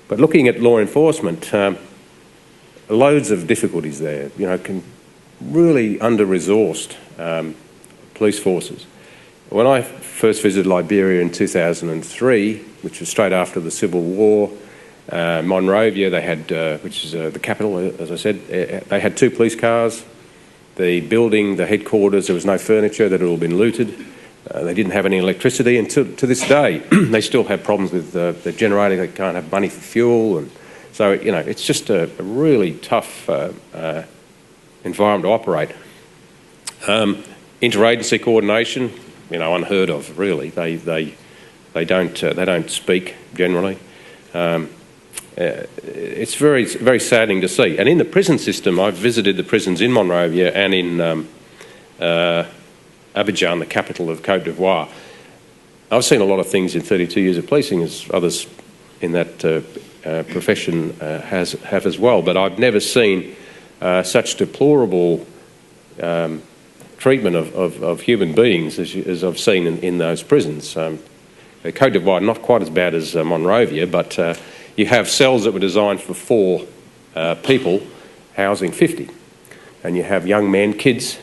But looking at law enforcement, loads of difficulties there. Really under-resourced police forces. When I first visited Liberia in 2003, which was straight after the Civil War, Monrovia, they had, which is the capital, as I said, they had 2 police cars. The building, the headquarters, there was no furniture, that had all been looted. They didn't have any electricity, and to this day, they still have problems with the generator. They can't have money for fuel, and so it's just a really tough environment to operate. Interagency coordination, unheard of, really. They don't speak generally. It's very saddening to see. And in the prison system, I've visited the prisons in Monrovia and in Abidjan, the capital of Côte d'Ivoire. I've seen a lot of things in 32 years of policing, as others in that profession have as well, but I've never seen such deplorable treatment of human beings as I've seen in those prisons. Côte d'Ivoire, not quite as bad as Monrovia, but you have cells that were designed for 4 people housing 50. And you have young men, kids,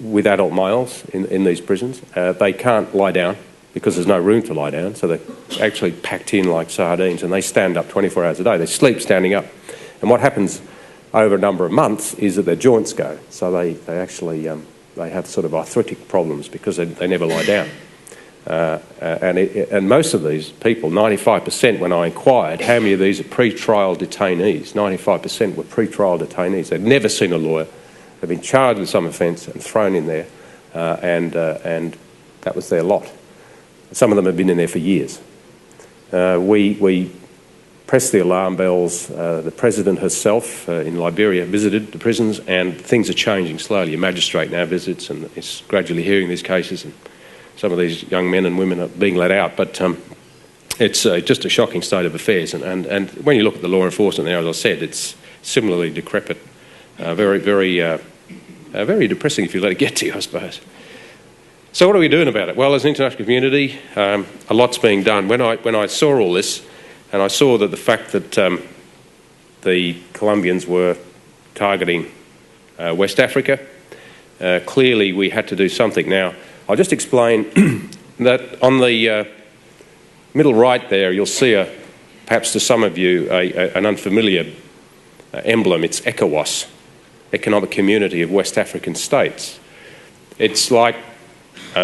with adult males in these prisons. They can't lie down because there's no room to lie down, so they're actually packed in like sardines, and they stand up 24 hours a day. They sleep standing up. And what happens over a number of months is that their joints go. So they actually they have sort of arthritic problems because they never lie down. And most of these people, 95%, when I inquired how many of these are pre-trial detainees, 95% were pre-trial detainees. They'd never seen a lawyer. They've been charged with some offence and thrown in there, and that was their lot. Some of them have been in there for years. We pressed the alarm bells. The President herself in Liberia visited the prisons, and things are changing slowly. A magistrate now visits and is gradually hearing these cases, and some of these young men and women are being let out. But it's just a shocking state of affairs. And when you look at the law enforcement now, as I said, it's similarly decrepit. Very depressing if you let it get to you, I suppose. So what are we doing about it? Well, as an international community, a lot's being done. When I saw all this, and I saw that the fact that the Colombians were targeting West Africa, clearly we had to do something. Now, I'll just explain that on the middle right there, you'll see, perhaps to some of you, an unfamiliar emblem. It's ECOWAS, Economic Community of West African States. It's like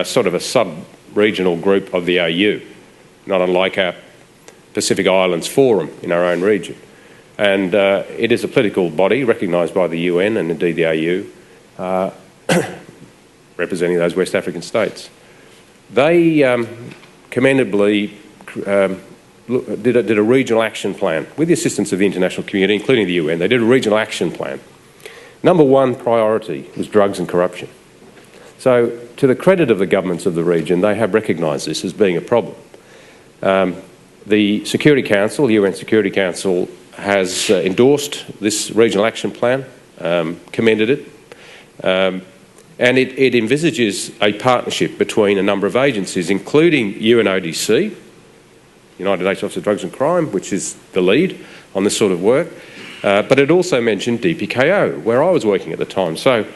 sort of a sub-regional group of the AU, not unlike our Pacific Islands Forum in our own region. And it is a political body recognised by the UN and indeed the AU, representing those West African states. They commendably did a regional action plan with the assistance of the international community, including the UN. They did a regional action plan. Number one priority was drugs and corruption. So, to the credit of the governments of the region, they have recognised this as being a problem. The Security Council, the UN Security Council, has endorsed this regional action plan, commended it, and it envisages a partnership between a number of agencies, including UNODC, United Nations Office of Drugs and Crime, which is the lead on this sort of work, but it also mentioned DPKO, where I was working at the time. So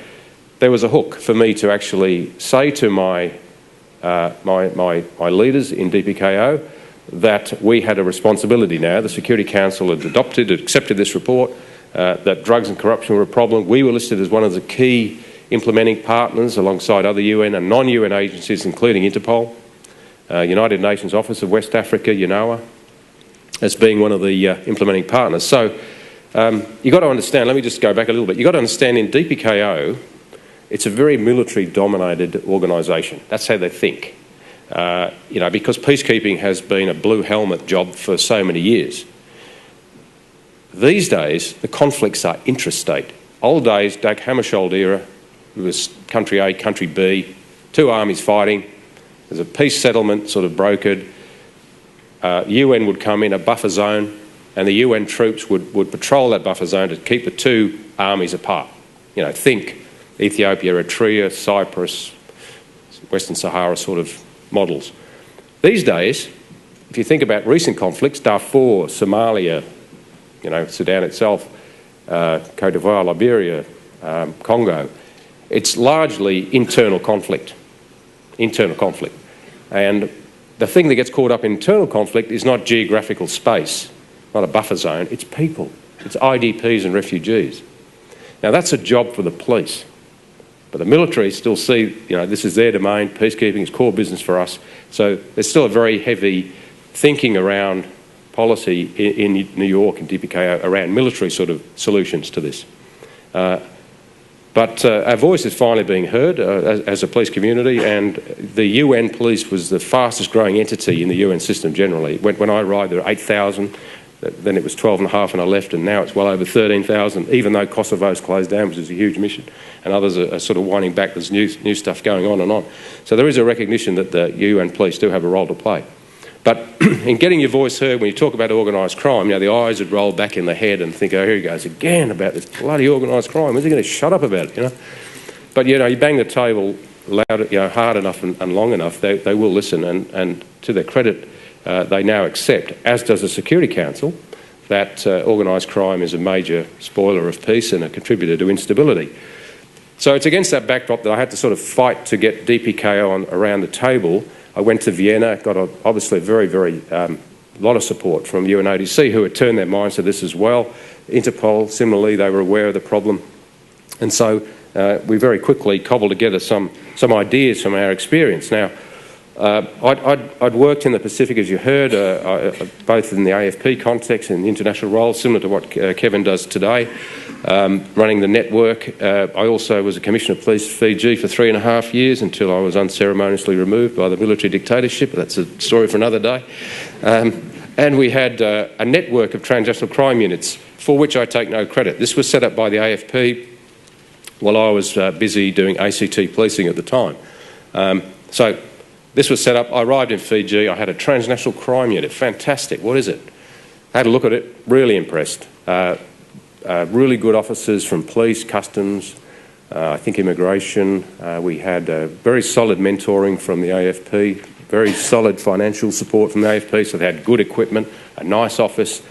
there was a hook for me to actually say to my leaders in DPKO that we had a responsibility now. The Security Council had accepted this report, that drugs and corruption were a problem. We were listed as one of the key implementing partners alongside other UN and non-UN agencies, including Interpol, United Nations Office of West Africa, UNOWA, as being one of the implementing partners. So you've got to understand, let me just go back a little bit, you've got to understand in DPKO, it's a very military-dominated organisation. That's how they think. Because peacekeeping has been a blue helmet job for so many years. These days, the conflicts are intrastate. Old days, Dag Hammarskjöld era, it was country A, country B, 2 armies fighting. There's a peace settlement sort of brokered. UN would come in, a buffer zone, and the UN troops would patrol that buffer zone to keep the 2 armies apart. Think Ethiopia, Eritrea, Cyprus, Western Sahara sort of models. These days, if you think about recent conflicts, Darfur, Somalia, Sudan itself, Cote d'Ivoire, Liberia, Congo, it's largely internal conflict. And the thing that gets caught up in internal conflict is not geographical space, not a buffer zone, it's people. It's IDPs and refugees. Now, that's a job for the police. But the military still see, this is their domain, peacekeeping is core business for us. So there's still a very heavy thinking around policy in New York and DPKO around military sort of solutions to this. But our voice is finally being heard as a police community, and the UN police was the fastest growing entity in the UN system generally. When I arrived, there were 8,000, then it was 12.5 when I left, and now it's well over 13,000, even though Kosovo's closed down, which is a huge mission, and others are sort of winding back. There's new stuff going on and on. So there is a recognition that the UN police do have a role to play. But in getting your voice heard, when you talk about organised crime, the eyes would roll back in the head and think, oh, here he goes again about this bloody organised crime. When's he going to shut up about it, But, you bang the table loud, hard enough and long enough, they will listen. And to their credit, they now accept, as does the Security Council, that organised crime is a major spoiler of peace and a contributor to instability. So it's against that backdrop that I had to sort of fight to get DPKO around the table. I went to Vienna, got obviously a very, very lot of support from UNODC, who had turned their minds to this as well. Interpol, similarly, they were aware of the problem. And so we very quickly cobbled together some ideas from our experience. Now, I'd worked in the Pacific, as you heard, both in the AFP context and the international role, similar to what Kevin does today, running the network. I also was a Commissioner of Police for Fiji for 3.5 years until I was unceremoniously removed by the military dictatorship. That's a story for another day. And we had a network of transnational crime units, for which I take no credit. This was set up by the AFP while I was busy doing ACT policing at the time. So this was set up. I arrived in Fiji. I had a transnational crime unit. Fantastic. What is it? I had a look at it. Really impressed. Really good officers from police, customs, I think immigration. We had very solid mentoring from the AFP, very solid financial support from the AFP, so they had good equipment, a nice office.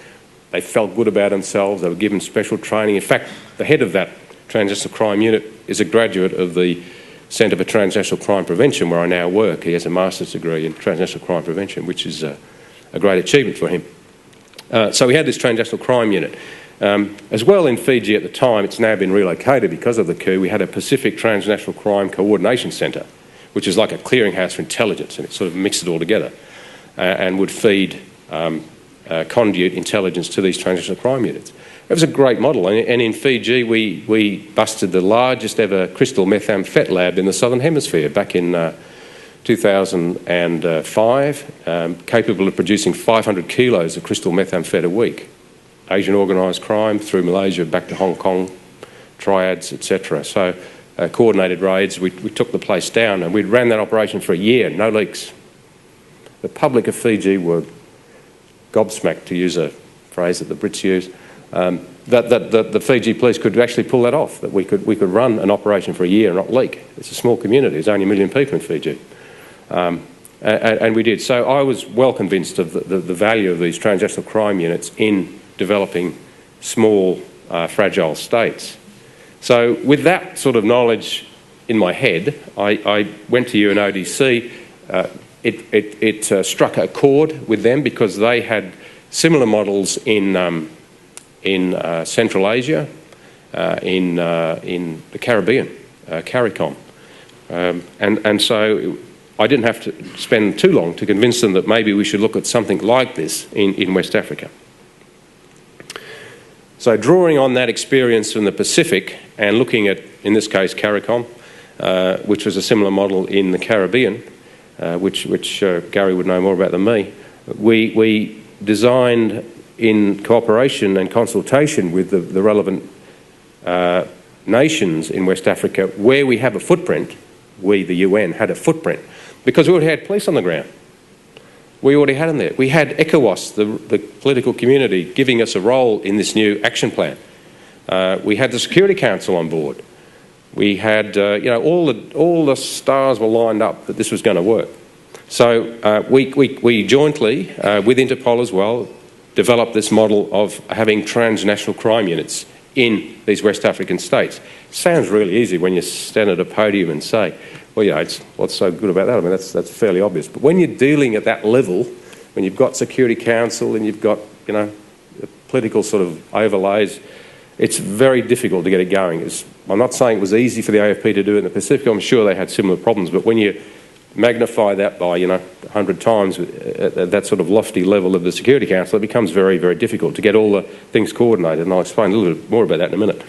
They felt good about themselves. They were given special training. In fact, the head of that transnational crime unit is a graduate of the Centre for Transnational Crime Prevention, where I now work. He has a master's degree in transnational crime prevention, which is a great achievement for him. So we had this transnational crime unit. As well, in Fiji at the time, it's now been relocated because of the coup, we had a Pacific Transnational Crime Coordination Centre, which is like a clearinghouse for intelligence, and it sort of mixed it all together and would feed conduit intelligence to these transnational crime units. It was a great model, and in Fiji we busted the largest ever crystal methamphetamine lab in the Southern Hemisphere back in 2005, capable of producing 500 kilos of crystal methamphetamine a week. Asian organised crime through Malaysia back to Hong Kong, triads, etc. So coordinated raids, we took the place down, and we ran that operation for a year, no leaks. The public of Fiji were gobsmacked, to use a phrase that the Brits use, that the Fiji police could actually pull that off, that we could run an operation for a year and not leak. It's a small community, there's only 1 million people in Fiji. And we did. So I was well convinced of the value of these transnational crime units in developing small, fragile states. So with that sort of knowledge in my head, I went to UNODC. It struck a chord with them because they had similar models in Central Asia, in the Caribbean, CARICOM. And so I didn't have to spend too long to convince them that maybe we should look at something like this in West Africa. So drawing on that experience from the Pacific and looking at, in this case, CARICOM, which was a similar model in the Caribbean, which Gary would know more about than me, we designed in cooperation and consultation with the relevant nations in West Africa where we have a footprint. We, the UN, had a footprint because we already had police on the ground. We already had them there. We had ECOWAS, the political community, giving us a role in this new action plan. We had the Security Council on board. We had, all the stars were lined up that this was going to work. So we jointly, with Interpol as well, developed this model of having transnational crime units in these West African states. Sounds really easy when you stand at a podium and say, well, you know, what's so good about that? I mean, that's fairly obvious. But when you're dealing at that level, when you've got Security Council and you've got, you know, political sort of overlays, it's very difficult to get it going. I'm not saying it was easy for the AFP to do it in the Pacific. I'm sure they had similar problems. But when you magnify that by, 100 times at that sort of lofty level of the Security Council, it becomes very, very difficult to get all the things coordinated. And I'll explain a little bit more about that in a minute.